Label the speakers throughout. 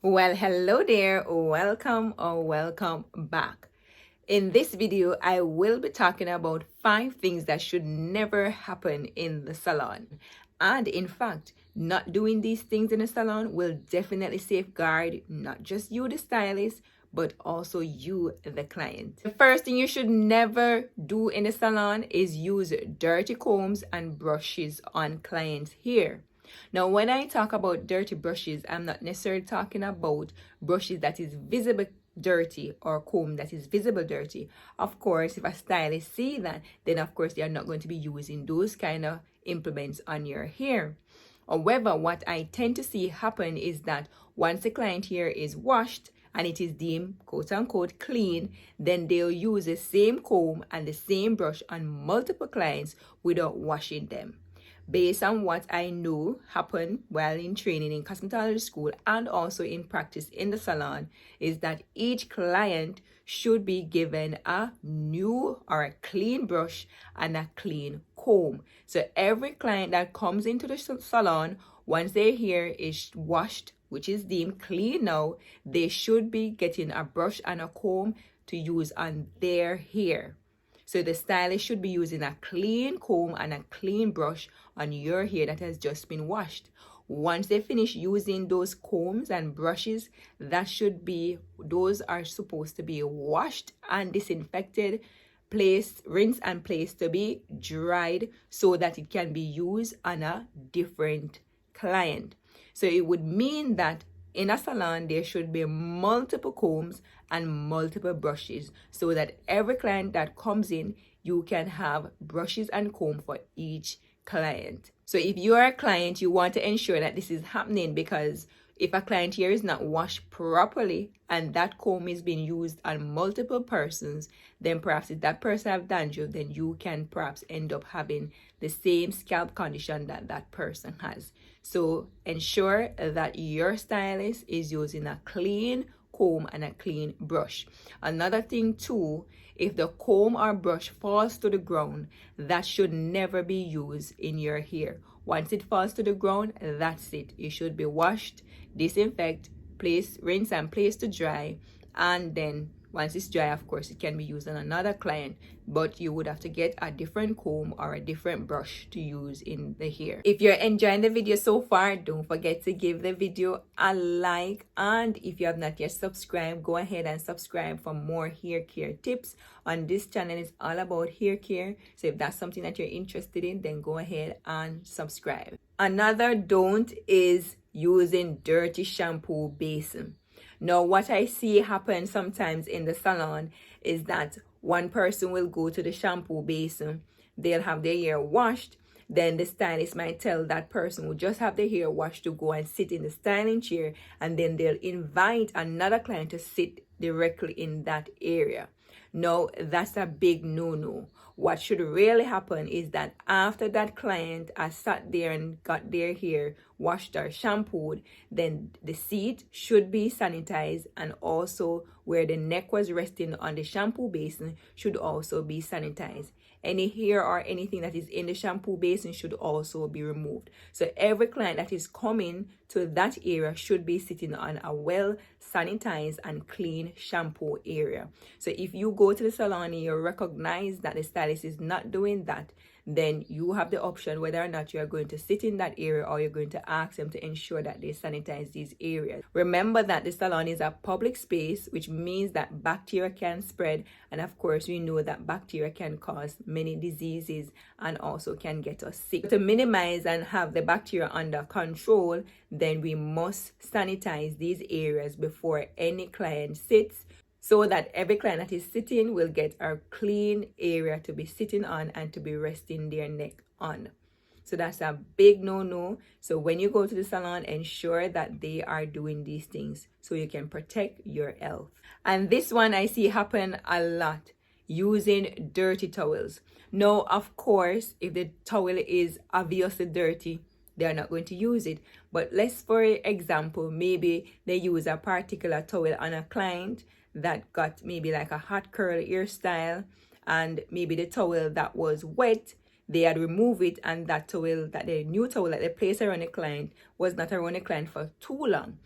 Speaker 1: Well, hello there. Welcome or welcome back. In this video, I will be talking about 5 things that should never happen in the salon. And in fact, not doing these things in the salon will definitely safeguard not just you, the stylist, but also you, the client. The first thing you should never do in the salon is use dirty combs and brushes on clients' hair. Now, when I talk about dirty brushes, I'm not necessarily talking about brushes that is visible dirty or comb that is visible dirty. Of course, if a stylist see that, then of course they are not going to be using those kind of implements on your hair. However, what I tend to see happen is that once the client hair is washed and it is deemed quote unquote clean, then they'll use the same comb and the same brush on multiple clients without washing them. Based on what I know happened while in training in cosmetology school and also in practice in the salon, is that each client should be given a new or a clean brush and a clean comb. So every client that comes into the salon, once their hair is washed, which is deemed clean now, they should be getting a brush and a comb to use on their hair. So the stylist should be using a clean comb and a clean brush on your hair that has just been washed. Once they finish using those combs and brushes, those are supposed to be washed and disinfected, rinse and placed to be dried so that it can be used on a different client. So it would mean that in a salon, there should be multiple combs and multiple brushes so that every client that comes in, you can have brushes and comb for each client. So if you are a client, you want to ensure that this is happening, because if a client here is not washed properly and that comb is being used on multiple persons, then perhaps if that person have dandruff, then you can perhaps end up having the same scalp condition that that person has. So ensure that your stylist is using a clean comb and a clean brush. Another thing too, if the comb or brush falls to the ground, that should never be used in your hair. Once it falls to the ground, that's it. It should be washed, disinfect, rinse and place to dry, and then once it's dry, of course, it can be used on another client, but you would have to get a different comb or a different brush to use in the hair. If you're enjoying the video so far, don't forget to give the video a like, and if you have not yet subscribed, go ahead and subscribe for more hair care tips. On this channel is all about hair care, so if that's something that you're interested in, then go ahead and subscribe. Another don't is using dirty shampoo basin. Now, what I see happen sometimes in the salon is that one person will go to the shampoo basin, they'll have their hair washed, then the stylist might tell that person who just have their hair washed to go and sit in the styling chair, and then they'll invite another client to sit directly in that area. No, that's a big no-no. What should really happen is that after that client has sat there and got their hair washed or shampooed, then the seat should be sanitized, and also where the neck was resting on the shampoo basin should also be sanitized. Any hair or anything that is in the shampoo basin should also be removed. So every client that is coming to that area should be sitting on a well sanitized and clean shampoo area. So if you go to the salon and you recognize that the stylist is not doing that, then you have the option whether or not you are going to sit in that area or you're going to ask them to ensure that they sanitize these areas. Remember that the salon is a public space, which means that bacteria can spread, and of course we know that bacteria can cause many diseases and also can get us sick. To minimize and have the bacteria under control, then we must sanitize these areas before any client sits, so that every client that is sitting will get a clean area to be sitting on and to be resting their neck on. So that's a big no-no. So when you go to the salon, ensure that they are doing these things so you can protect your health. And this one I see happen a lot, using dirty towels. Now, of course, if the towel is obviously dirty, they are not going to use it. But let's, for example, maybe they use a particular towel on a client that got maybe like a hot curl hairstyle, and maybe the towel that was wet, they had removed it, and that towel, that the new towel that they placed around the client was not around the client for too long.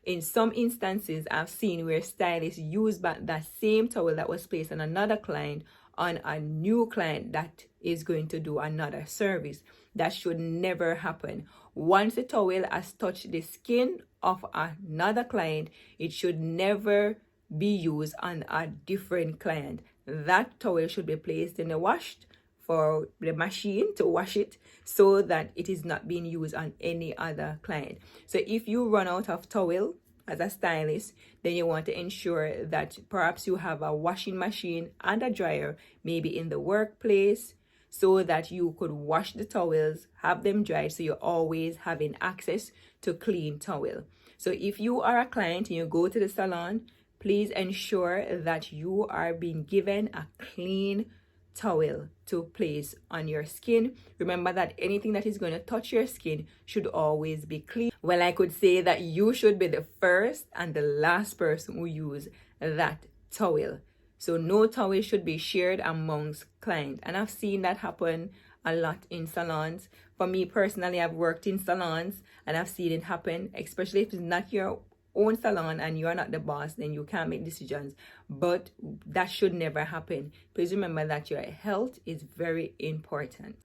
Speaker 1: in some instances, I've seen where stylists use back that same towel that was placed on another client on a new client that is going to do another service. That should never happen. Once the towel has touched the skin of another client, it should never be used on a different client. That towel should be placed in the washed for the machine to wash it so that it is not being used on any other client. So if you run out of towel as a stylist, then you want to ensure that perhaps you have a washing machine and a dryer, maybe in the workplace, so that you could wash the towels, have them dried, so you're always having access to clean towel. So if you are a client and you go to the salon, please ensure that you are being given a clean towel to place on your skin. Remember that anything that is going to touch your skin should always be clean. Well, I could say that you should be the first and the last person who use that towel. So no towel should be shared amongst clients. And I've seen that happen a lot in salons. For me personally, I've worked in salons and I've seen it happen, especially if it's not your own salon and you're not the boss, then you can't make decisions. But that should never happen. Please remember that your health is very important.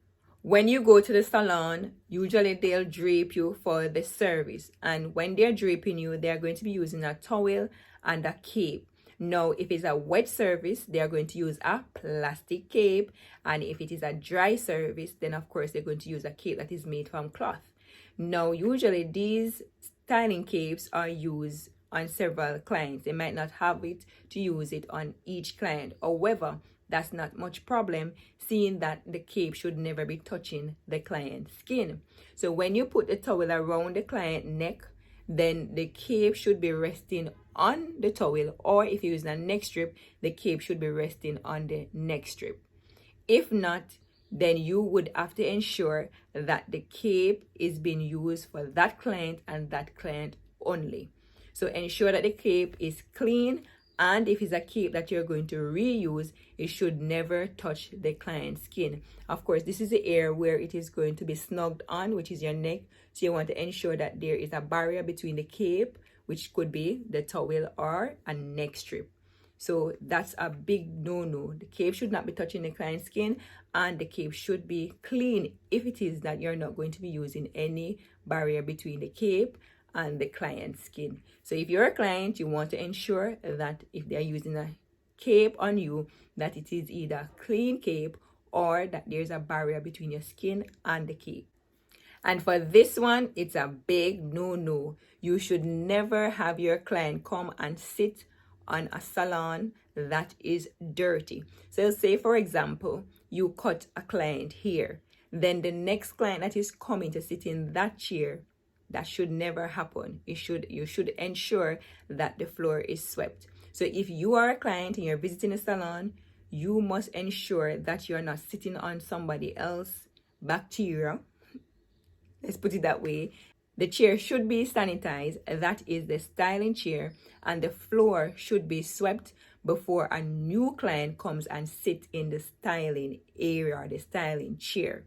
Speaker 1: When you go to the salon, usually they'll drape you for the service. And when they're draping you, they're going to be using a towel and a cape. Now, if it's a wet service, they are going to use a plastic cape. And if it is a dry service, then of course they're going to use a cape that is made from cloth. Now, usually these styling capes are used on several clients. They might not have it to use it on each client. However, that's not much problem, seeing that the cape should never be touching the client's skin. So when you put the towel around the client's neck, then the cape should be resting on the towel, or if you're using a neck strip, the cape should be resting on the neck strip. If not, then you would have to ensure that the cape is being used for that client and that client only. So ensure that the cape is clean, and if it's a cape that you're going to reuse, it should never touch the client's skin. Of course, this is the area where it is going to be snugged on, which is your neck. So you want to ensure that there is a barrier between the cape, which could be the towel or a neck strip. So that's a big no-no. The cape should not be touching the client's skin, and the cape should be clean if it is that you're not going to be using any barrier between the cape and the client's skin. So if you're a client, you want to ensure that if they're using a cape on you, that it is either clean cape or that there's a barrier between your skin and the cape. And for this one, it's a big no-no. You should never have your client come and sit on a salon that is dirty. So say, for example, you cut a client here. Then the next client that is coming to sit in that chair, that should never happen. You should ensure that the floor is swept. So if you are a client and you're visiting a salon, you must ensure that you're not sitting on somebody else's bacteria. Let's put it that way. The chair should be sanitized. That is the styling chair. And the floor should be swept before a new client comes and sits in the styling area, the styling chair.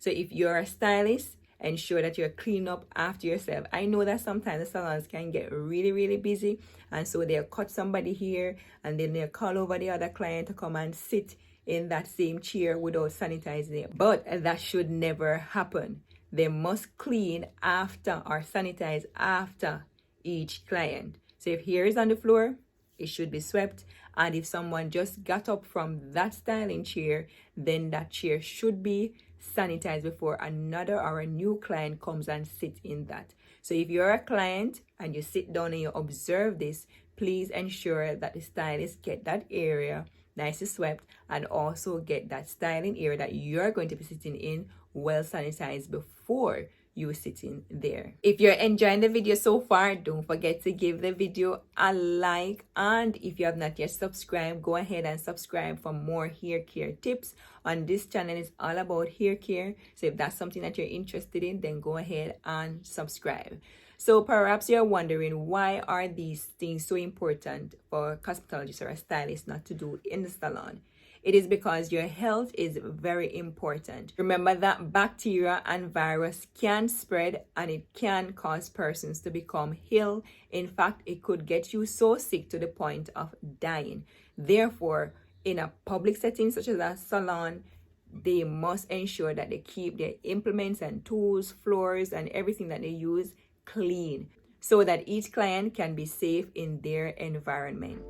Speaker 1: So if you're a stylist, ensure that you're clean up after yourself. I know that sometimes the salons can get really, really busy. And so they'll cut somebody here and then they'll call over the other client to come and sit in that same chair without sanitizing it. But that should never happen. They must clean after or sanitize after each client. So if hair is on the floor, it should be swept. And if someone just got up from that styling chair, then that chair should be sanitized before another or a new client comes and sits in that. So if you're a client and you sit down and you observe this, please ensure that the stylist get that area nicely swept and also get that styling area that you're going to be sitting in well sanitized before you sitting there. If you're enjoying the video so far, don't forget to give the video a like, and if you have not yet subscribed, go ahead and subscribe for more hair care tips. On this channel is all about hair care, so if that's something that you're interested in, then go ahead and subscribe. So perhaps you're wondering, why are these things so important for a cosmetologist or a stylist not to do in the salon? It is because your health is very important. Remember that bacteria and virus can spread and it can cause persons to become ill. In fact, it could get you so sick to the point of dying. Therefore, in a public setting such as a salon, they must ensure that they keep their implements and tools, floors, and everything that they use clean so that each client can be safe in their environment.